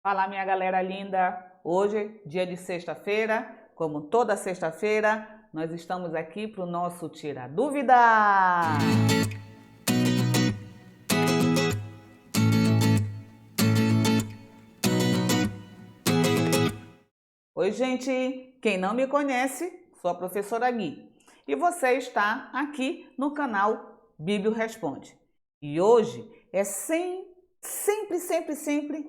Fala, minha galera linda! Hoje, dia de sexta-feira, como toda sexta-feira, nós estamos aqui para o nosso Tira Dúvida! Oi, gente! Quem não me conhece, sou a professora Gui e você está aqui no canal Bíblia Responde. E hoje é sempre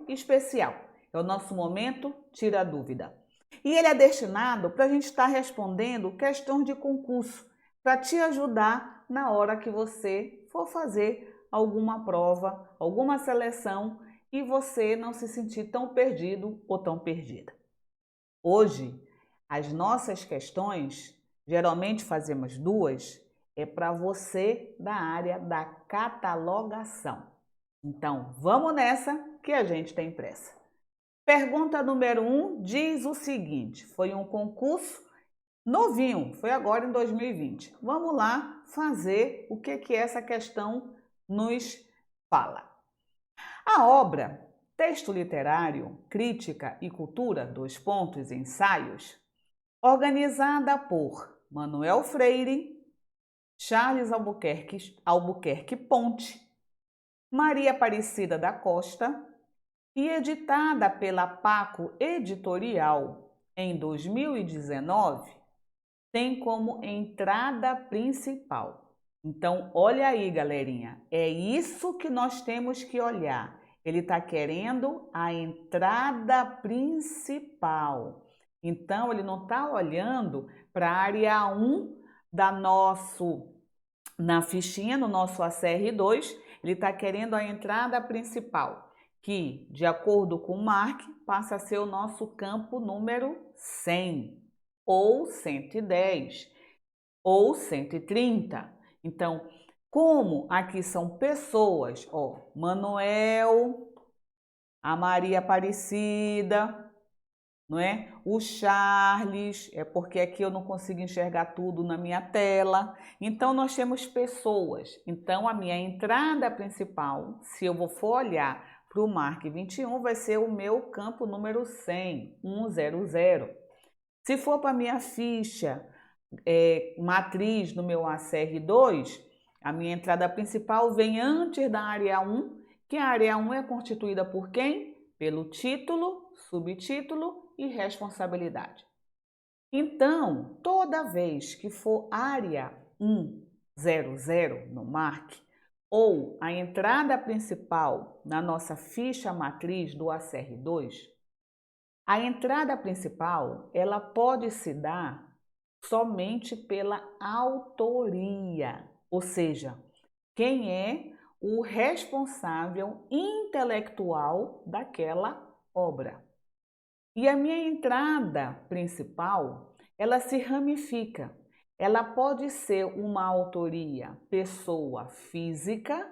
especial. É o nosso momento Tira Dúvida. E ele é destinado para a gente estar respondendo questões de concurso, para te ajudar na hora que você for fazer alguma prova, alguma seleção e você não se sentir tão perdido ou tão perdida. Hoje, as nossas questões, geralmente fazemos duas, é para você da área da catalogação. Então, vamos nessa que a gente tem pressa. Pergunta número 1 diz o seguinte: foi um concurso novinho, foi agora em 2020. Vamos lá fazer o que essa questão nos fala. A obra Texto Literário, Crítica e Cultura, ensaios, organizada por Manuel Freire, Charles Albuquerque Ponte, Maria Aparecida da Costa e editada pela Paco Editorial em 2019, tem como entrada principal. Então, olha aí, galerinha, é isso que nós temos que olhar. Ele está querendo a entrada principal. Então, ele não está olhando para a área 1 na fichinha, no nosso ACR2, ele está querendo a entrada principal, que, de acordo com o Mark, passa a ser o nosso campo número 100, ou 110, ou 130. Então, como aqui são pessoas, ó, Manuel, a Maria Aparecida, não é? O Charles, é porque aqui eu não consigo enxergar tudo na minha tela. Então, nós temos pessoas. Então, a minha entrada principal, se eu for olhar para o Mark 21, vai ser o meu campo número 100, 100. Se for para a minha ficha matriz no meu ACR2, a minha entrada principal vem antes da área 1, que a área 1 é constituída por quem? Pelo título, subtítulo e responsabilidade. Então, toda vez que for área 100 no MARC, ou a entrada principal na nossa ficha matriz do ACR2, a entrada principal ela pode se dar somente pela autoria, ou seja, quem é o responsável intelectual daquela obra. E a minha entrada principal, ela se ramifica. Ela pode ser uma autoria pessoa física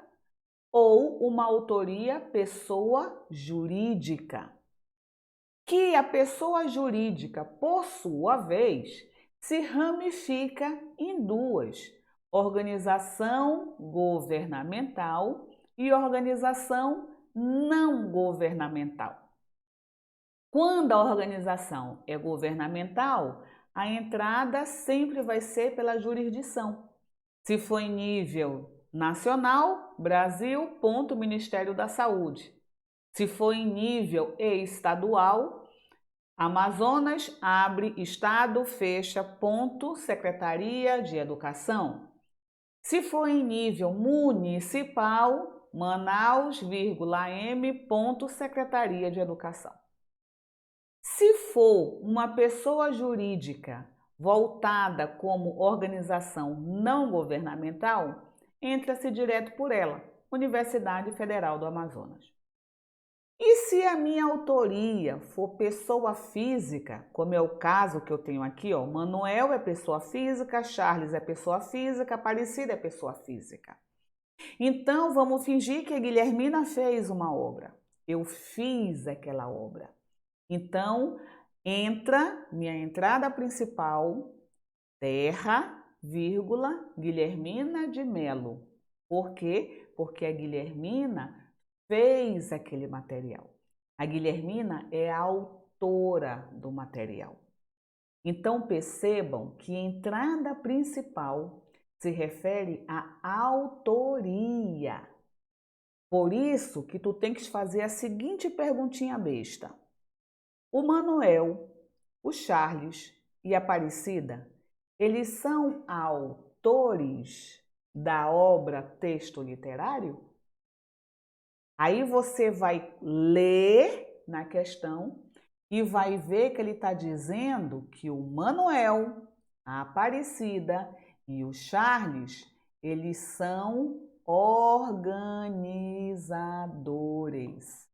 ou uma autoria pessoa jurídica. Que a pessoa jurídica, por sua vez, se ramifica em duas: organização governamental e organização não governamental. Quando a organização é governamental, a entrada sempre vai ser pela jurisdição. Se for em nível nacional, Brasil, ponto Ministério da Saúde. Se for em nível estadual, Amazonas, abre, Estado, fecha, ponto, Secretaria de Educação. Se for em nível municipal, Manaus, M, ponto, Secretaria de Educação. Se for uma pessoa jurídica voltada como organização não governamental, entra-se direto por ela, Universidade Federal do Amazonas. E se a minha autoria for pessoa física, como é o caso que eu tenho aqui, ó, Manuel é pessoa física, Charles é pessoa física, Aparecida é pessoa física. Então, vamos fingir que a Guilhermina fez uma obra. Eu fiz aquela obra. Então, entra minha entrada principal, terra, vírgula, Guilhermina de Melo. Por quê? Porque a Guilhermina fez aquele material. A Guilhermina é a autora do material. Então, percebam que entrada principal se refere à autoria. Por isso que tu tem que fazer a seguinte perguntinha besta. O Manuel, o Charles e a Aparecida, eles são autores da obra texto literário? Aí você vai ler na questão e vai ver que ele está dizendo que o Manuel, a Aparecida e o Charles, eles são organizadores.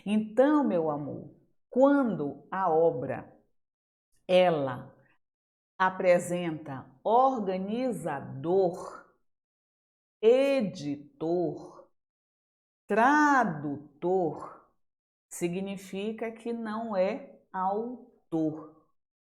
Então, meu amor, quando a obra ela apresenta organizador, editor, tradutor, significa que não é autor.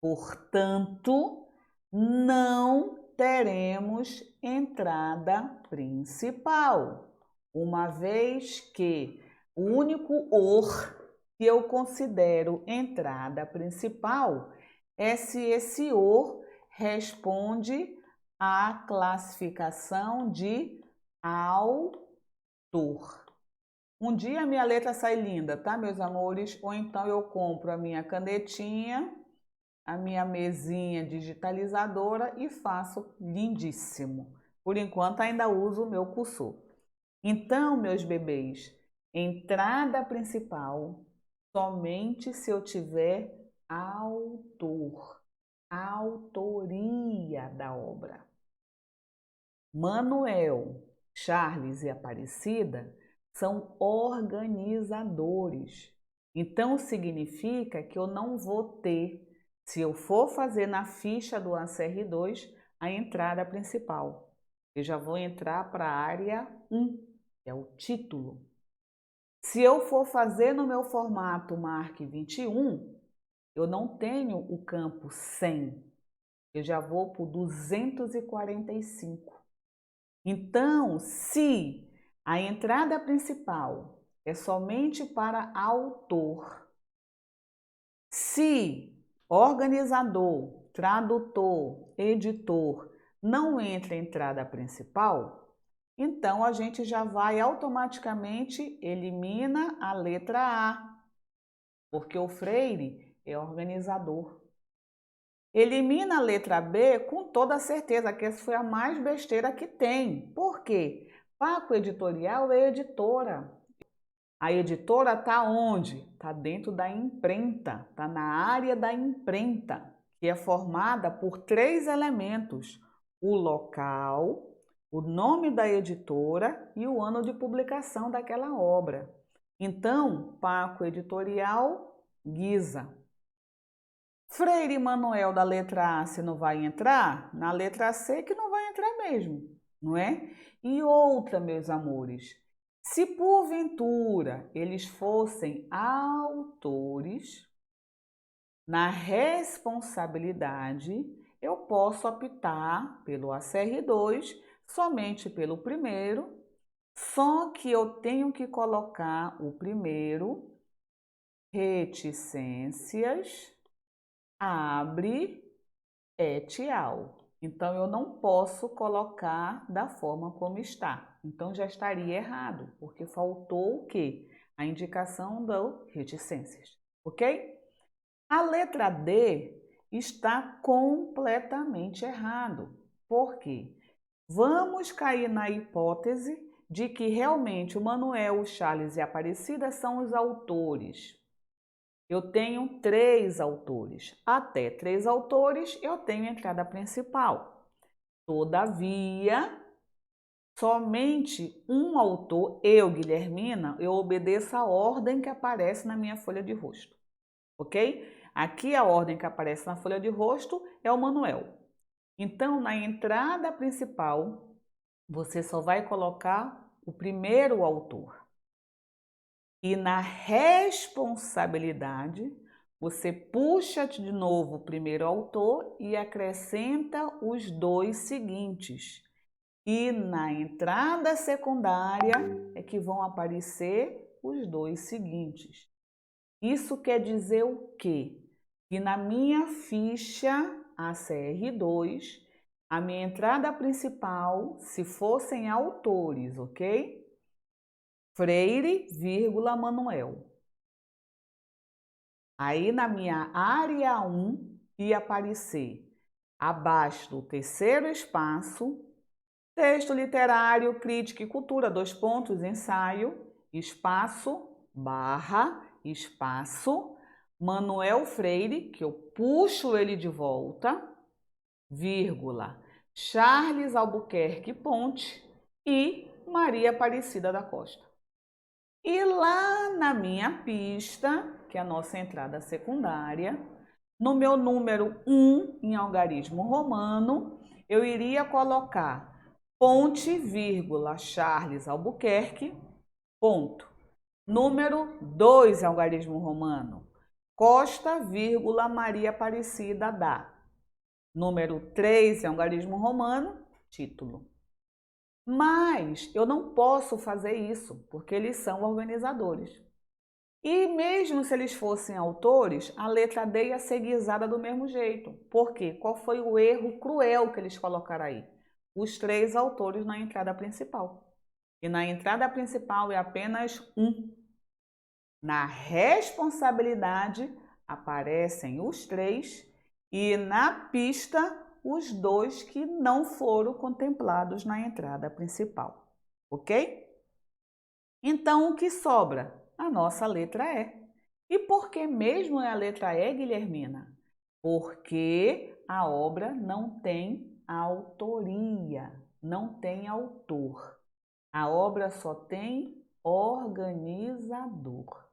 Portanto, não teremos entrada principal, uma vez que o único or que eu considero entrada principal é se esse or responde à classificação de autor. Um dia a minha letra sai linda, tá, meus amores? Ou então eu compro a minha canetinha, a minha mesinha digitalizadora e faço lindíssimo. Por enquanto ainda uso o meu cursor. Então, meus bebês, entrada principal somente se eu tiver autor, autoria da obra. Manuel, Charles e Aparecida são organizadores. Então, significa que eu não vou ter, se eu for fazer na ficha do ACR2, a entrada principal. Eu já vou entrar para a área 1, que é o título. Se eu for fazer no meu formato Mark 21, eu não tenho o campo 100. Eu já vou para o 245. Então, se a entrada principal é somente para autor, se organizador, tradutor, editor não entra em entrada principal, então a gente já vai automaticamente elimina a letra A, porque o Freire é organizador. Elimina a letra B com toda certeza, que essa foi a mais besteira que tem. Por quê? Paco Editorial é editora. A editora está onde? Está dentro da imprenta, está na área da imprenta, que é formada por 3 elementos: o local, o nome da editora e o ano de publicação daquela obra. Então, Paco Editorial, Guisa. Freire Manuel da letra A, se não vai entrar, na letra C que não vai entrar mesmo, não é? E outra, meus amores, se porventura eles fossem autores, na responsabilidade eu posso optar pelo ACR2, somente pelo primeiro, só que eu tenho que colocar o primeiro, reticências, abre et al. Então, eu não posso colocar da forma como está. Então, já estaria errado, porque faltou o quê? A indicação do reticências, ok? A letra D está completamente errado. Por quê? Vamos cair na hipótese de que realmente o Manuel, o Charles e a Aparecida são os autores. Eu tenho 3 autores. Até 3 autores eu tenho entrada principal. Todavia, somente um autor, eu, Guilhermina, eu obedeço a ordem que aparece na minha folha de rosto. Ok? Aqui a ordem que aparece na folha de rosto é o Manuel. Então, na entrada principal, você só vai colocar o primeiro autor. E na responsabilidade, você puxa de novo o primeiro autor e acrescenta os 2 seguintes. E na entrada secundária é que vão aparecer os dois seguintes. Isso quer dizer o quê? Que na minha ficha ACR2, a minha entrada principal, se fossem autores, ok? Freire, vírgula, Manuel. Aí na minha área 1 ia aparecer abaixo do terceiro espaço, texto literário, crítica e cultura, dois pontos, ensaio, espaço, barra, espaço, Manuel Freire, que eu puxo ele de volta, vírgula, Charles Albuquerque Ponte e Maria Aparecida da Costa. E lá na minha pista, que é a nossa entrada secundária, no meu número 1 em algarismo romano, eu iria colocar Ponte, vírgula, Charles Albuquerque, ponto. Número 2 em algarismo romano, Costa, vírgula, Maria Aparecida da. Número 3 em algarismo romano, título. Mas eu não posso fazer isso, porque eles são organizadores. E mesmo se eles fossem autores, a letra D ia ser guisada do mesmo jeito. Por quê? Qual foi o erro cruel que eles colocaram aí? Os 3 autores na entrada principal. E na entrada principal é apenas um. Na responsabilidade aparecem os 3 e na pista os 2 que não foram contemplados na entrada principal, ok? Então, o que sobra? A nossa letra E. E por que mesmo é a letra E, Guilhermina? Porque a obra não tem autoria, não tem autor. A obra só tem organizador.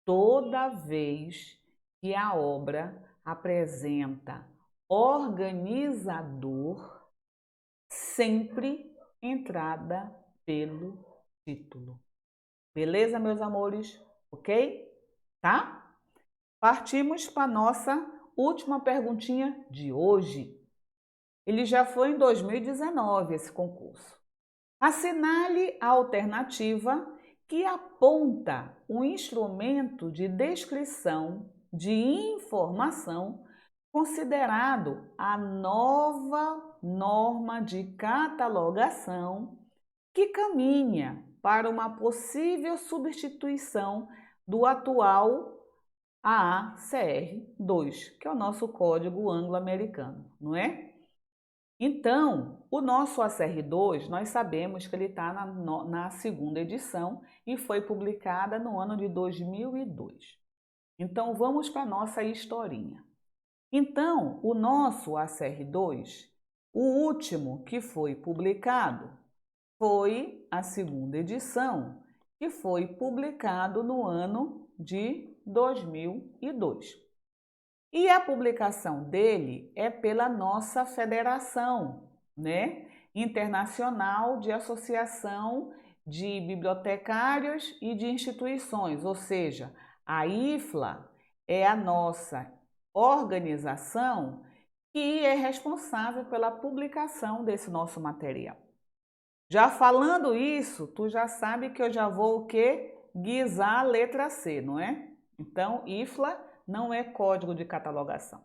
Toda vez que a obra apresenta organizador, sempre entrada pelo título. Beleza, meus amores? Ok? Tá? Partimos para a nossa última perguntinha de hoje. Ele já foi em 2019, esse concurso. Assinale a alternativa que aponta um instrumento de descrição de informação considerado a nova norma de catalogação que caminha para uma possível substituição do atual AACR2, que é o nosso código anglo-americano, não é? Então, o nosso ACR2, nós sabemos que ele está na segunda edição e foi publicada no ano de 2002. Então, vamos para a nossa historinha. Então, o nosso ACR2, o último que foi publicado, foi a segunda edição, que foi publicado no ano de 2002. E a publicação dele é pela nossa federação, né? Internacional de Associação de Bibliotecários e de Instituições, ou seja, a IFLA é a nossa organização que é responsável pela publicação desse nosso material. Já falando isso, tu já sabe que eu já vou o quê? Guisar a letra C, não é? Então, IFLA não é código de catalogação,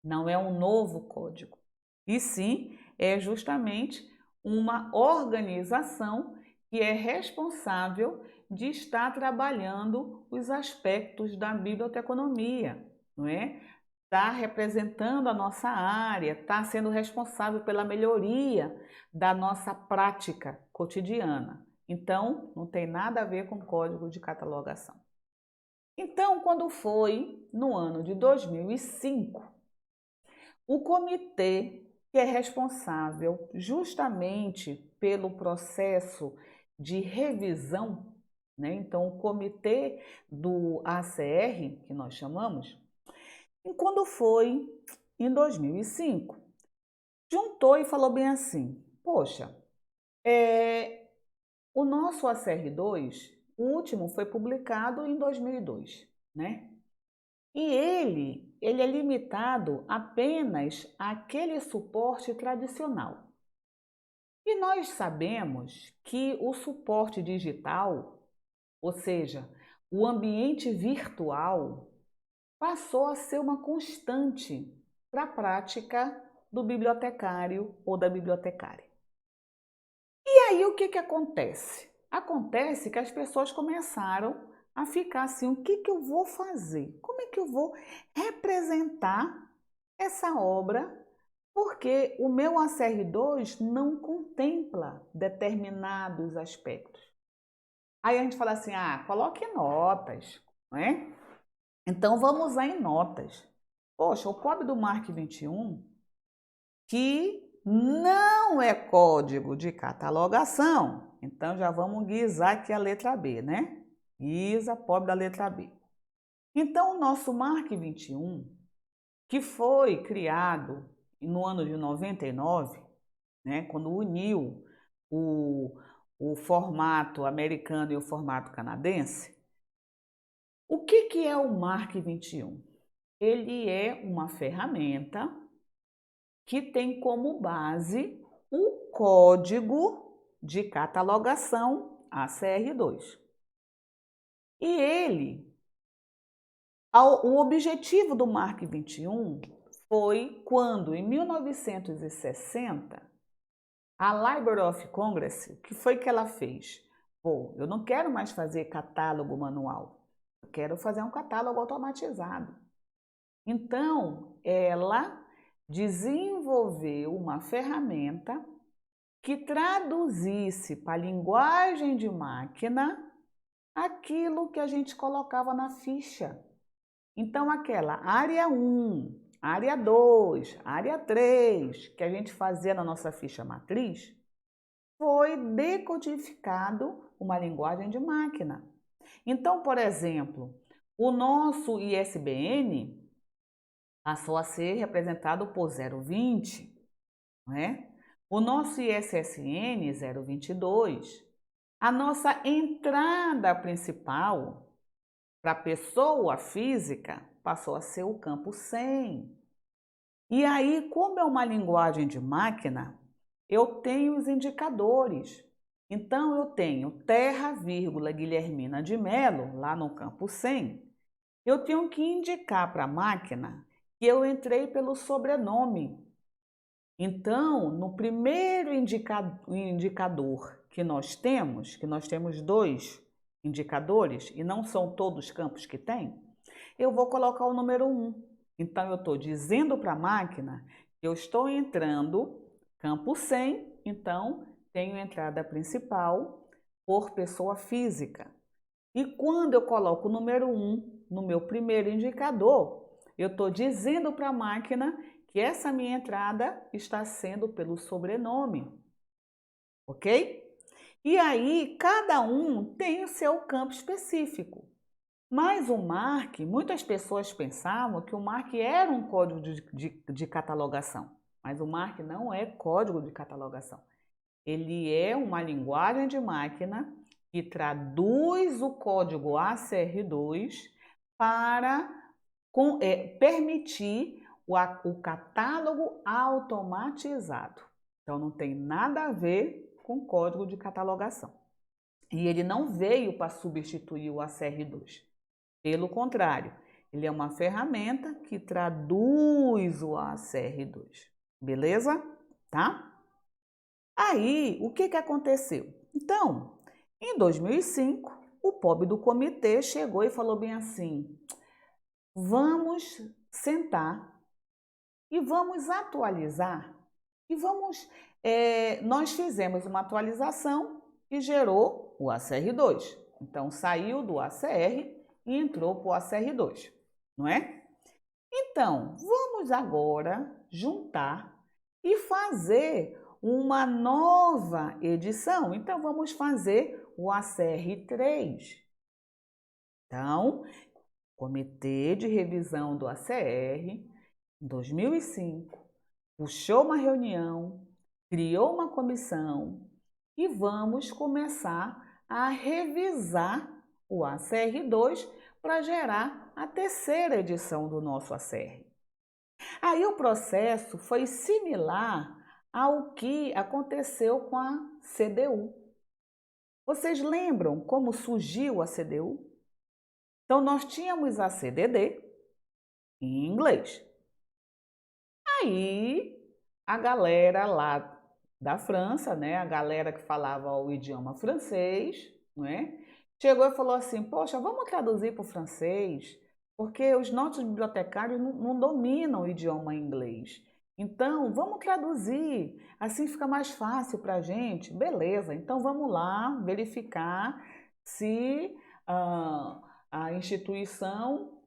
não é um novo código, e sim é justamente uma organização que é responsável de estar trabalhando os aspectos da biblioteconomia, não é? Está representando a nossa área, está sendo responsável pela melhoria da nossa prática cotidiana. Então, não tem nada a ver com código de catalogação. Então, quando foi no ano de 2005, o comitê que é responsável justamente pelo processo de revisão, né? Então, o comitê do ACR, que nós chamamos, e quando foi em 2005, juntou e falou bem assim, poxa, o nosso ACR2, o último foi publicado em 2002, né? E ele é limitado apenas àquele suporte tradicional. E nós sabemos que o suporte digital, Ou seja, o ambiente virtual passou a ser uma constante para a prática do bibliotecário ou da bibliotecária. E aí o que acontece? Acontece que as pessoas começaram a ficar assim, o que eu vou fazer? Como é que eu vou representar essa obra? Porque o meu ACR2 não contempla determinados aspectos. Aí a gente fala assim, coloque notas, não é? Então vamos usar em notas. Poxa, o pobre do MARC 21, que não é código de catalogação. Então já vamos guisar aqui a letra B, né? Guisa, pobre da letra B. Então o nosso MARC 21, que foi criado no ano de 99, né, quando uniu o formato americano e o formato canadense, o que é o MARC 21? Ele é uma ferramenta que tem como base o código de catalogação ACR2. E o objetivo do MARC 21 foi quando, em 1960, a Library of Congress, o que foi que ela fez? Pô, eu não quero mais fazer catálogo manual, eu quero fazer um catálogo automatizado. Então, ela desenvolveu uma ferramenta que traduzisse para a linguagem de máquina aquilo que a gente colocava na ficha. Então, aquela área 1, área 2, área 3, que a gente fazia na nossa ficha matriz, foi decodificado uma linguagem de máquina. Então, por exemplo, o nosso ISBN passou a ser representado por 020, não é? O nosso ISSN 022, a nossa entrada principal para a pessoa física passou a ser o campo 100. E aí, como é uma linguagem de máquina, eu tenho os indicadores. Então, eu tenho terra, vírgula, Guilhermina de Mello, lá no campo 100. Eu tenho que indicar para a máquina que eu entrei pelo sobrenome. Então, no primeiro indicador que nós temos dois indicadores, e não são todos os campos que tem, eu vou colocar o número 1. Então, eu estou dizendo para a máquina que eu estou entrando campo 100, então tenho entrada principal por pessoa física. E quando eu coloco o número 1 no meu primeiro indicador, eu estou dizendo para a máquina que essa minha entrada está sendo pelo sobrenome, ok? E aí, cada um tem o seu campo específico. Mas o MARC, muitas pessoas pensavam que o MARC era um código de catalogação, mas o MARC não é código de catalogação. Ele é uma linguagem de máquina que traduz o código ACR2 para permitir o catálogo automatizado. Então, não tem nada a ver com código de catalogação. E ele não veio para substituir o ACR2. Pelo contrário, ele é uma ferramenta que traduz o ACR2. Beleza? Tá? Aí, o que aconteceu? Então, em 2005, o pobre do comitê chegou e falou bem assim: vamos sentar e vamos atualizar. E nós fizemos uma atualização que gerou o ACR2. Então, saiu do ACR e entrou para o ACR2, não é? Então, vamos agora juntar e fazer uma nova edição. Então, vamos fazer o ACR3. Então, Comitê de Revisão do ACR, em 2005, puxou uma reunião, criou uma comissão e vamos começar a revisar o ACR2 para gerar a terceira edição do nosso ACR. Aí o processo foi similar ao que aconteceu com a CDU. Vocês lembram como surgiu a CDU? Então, nós tínhamos a CDD em inglês. Aí, a galera lá da França, né, a galera que falava o idioma francês, né, chegou e falou assim: poxa, vamos traduzir para o francês, porque os nossos bibliotecários não dominam o idioma inglês. Então, vamos traduzir, assim fica mais fácil para a gente. Beleza, então vamos lá verificar se a instituição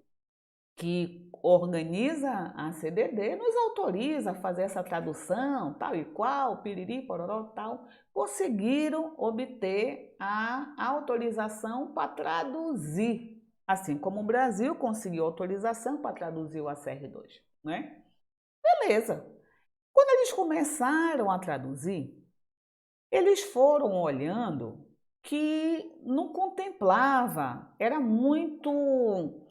que organiza a CDD nos autoriza a fazer essa tradução, tal e qual, piriri, pororó, tal, conseguiram obter a autorização para traduzir, assim como o Brasil conseguiu autorização para traduzir o ACR2, né? Beleza. Quando eles começaram a traduzir, eles foram olhando que não contemplava, era muito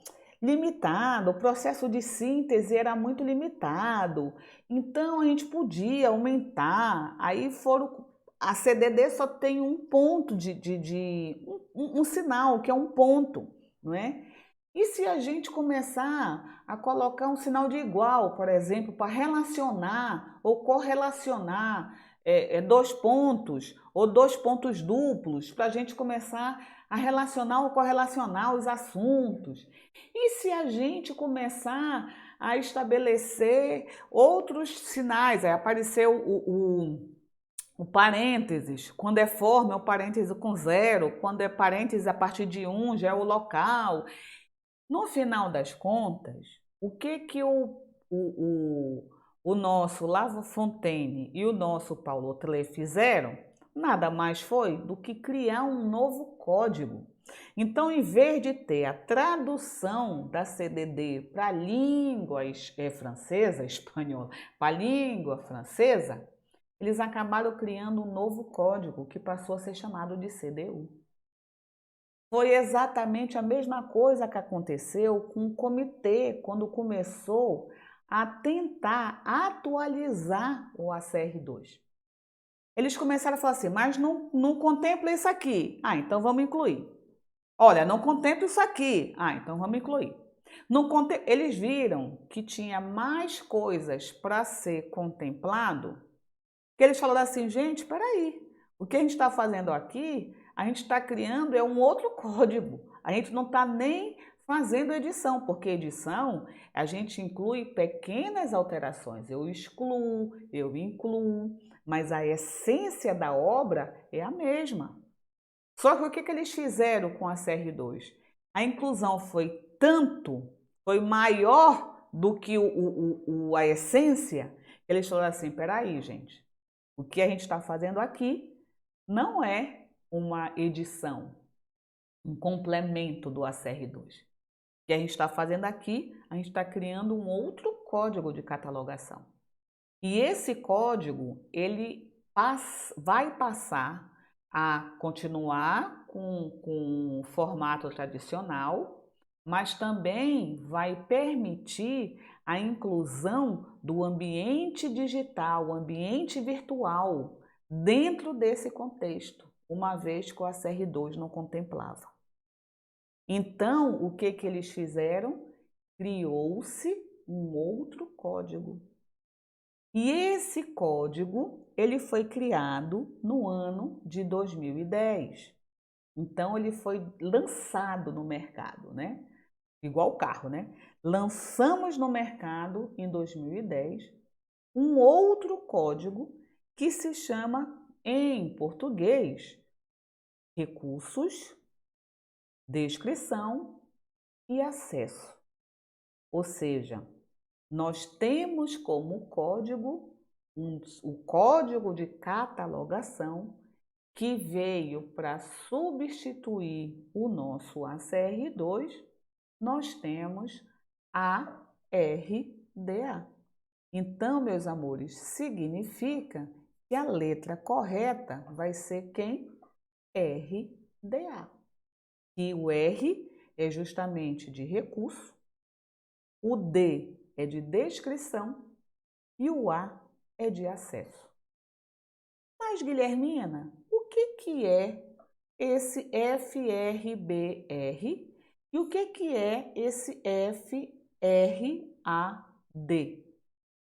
limitado, o processo de síntese era muito limitado, então a gente podia aumentar, aí foram, a CDD só tem um ponto um sinal, que é um ponto, não é? E se a gente começar a colocar um sinal de igual, por exemplo, para relacionar ou correlacionar dois pontos ou dois pontos duplos, para a gente começar a relacionar ou correlacionar os assuntos. E se a gente começar a estabelecer outros sinais, aí apareceu o parênteses, quando é forma é o parêntese com zero, quando é parêntese a partir de um já é o local. No final das contas, o que que o nosso Lavo Fontaine e o nosso Paulo Autré fizeram? Nada mais foi do que criar um novo código. Então, em vez de ter a tradução da CDD para a língua francesa, espanhola, para a língua francesa, eles acabaram criando um novo código que passou a ser chamado de CDU. Foi exatamente a mesma coisa que aconteceu com o comitê, quando começou a tentar atualizar o ACR2. Eles começaram a falar assim, mas não contempla isso aqui. Ah, então vamos incluir. Olha, não contempla isso aqui. Ah, então vamos incluir. Eles viram que tinha mais coisas para ser contemplado, que eles falaram assim, gente, espera aí, o que a gente está fazendo aqui, a gente está criando um outro código. A gente não está nem fazendo edição, porque edição a gente inclui pequenas alterações. Eu excluo, eu incluo, mas a essência da obra é a mesma. Só que o que eles fizeram com a CR2? A inclusão foi maior do que a essência, eles falaram assim, peraí, gente, o que a gente está fazendo aqui não é uma edição, um complemento do ACR2. O que a gente está fazendo aqui, a gente está criando um outro código de catalogação. E esse código, ele vai passar a continuar com o formato tradicional, mas também vai permitir a inclusão do ambiente digital, o ambiente virtual, dentro desse contexto, uma vez que o ACR2 não contemplava. Então, o que eles fizeram? Criou-se um outro código. E esse código, ele foi criado no ano de 2010. Então, ele foi lançado no mercado, né? Igual o carro, né? Lançamos no mercado em 2010 um outro código que se chama, em português, Recursos, Descrição e Acesso. Ou seja, nós temos como código o código de catalogação que veio para substituir o nosso ACR2, nós temos a RDA. Então, meus amores, significa que a letra correta vai ser quem? RDA. E o R é justamente de recurso, o D é de descrição e o A é de acesso. Mas, Guilhermina, o que é esse FRBR. E o que é esse FRAD?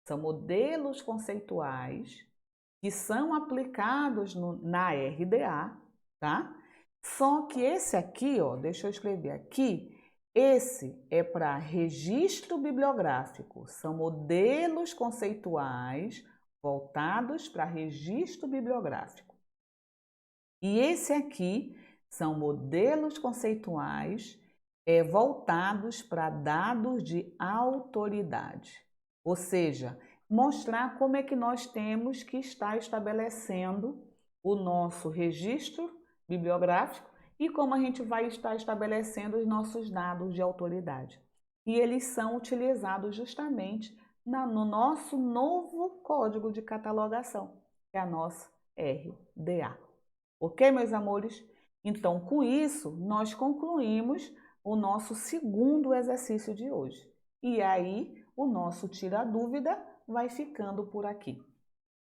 São modelos conceituais que são aplicados na RDA, tá? Só que esse aqui, ó, deixa eu escrever aqui, esse é para registro bibliográfico. São modelos conceituais voltados para registro bibliográfico. E esse aqui são modelos conceituais voltados para dados de autoridade. Ou seja, mostrar como é que nós temos que estar estabelecendo o nosso registro bibliográfico e como a gente vai estar estabelecendo os nossos dados de autoridade. E eles são utilizados justamente no nosso novo código de catalogação, que é a nossa RDA. Ok, meus amores? Então, com isso, nós concluímos o nosso segundo exercício de hoje. E aí, o nosso Tira Dúvida vai ficando por aqui.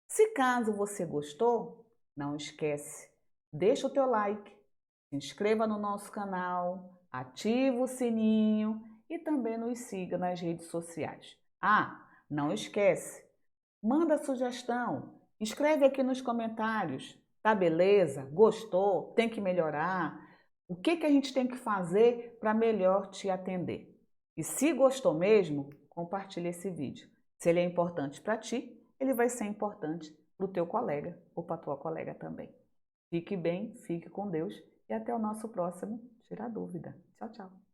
Se caso você gostou, não esquece, deixa o teu like, se inscreva no nosso canal, ativa o sininho e também nos siga nas redes sociais. Ah, não esquece, manda sugestão, escreve aqui nos comentários, tá beleza? Gostou? Tem que melhorar? O que a gente tem que fazer para melhor te atender? E se gostou mesmo, compartilhe esse vídeo. Se ele é importante para ti, ele vai ser importante para o teu colega ou para a tua colega também. Fique bem, fique com Deus e até o nosso próximo Tira Dúvida. Tchau, tchau.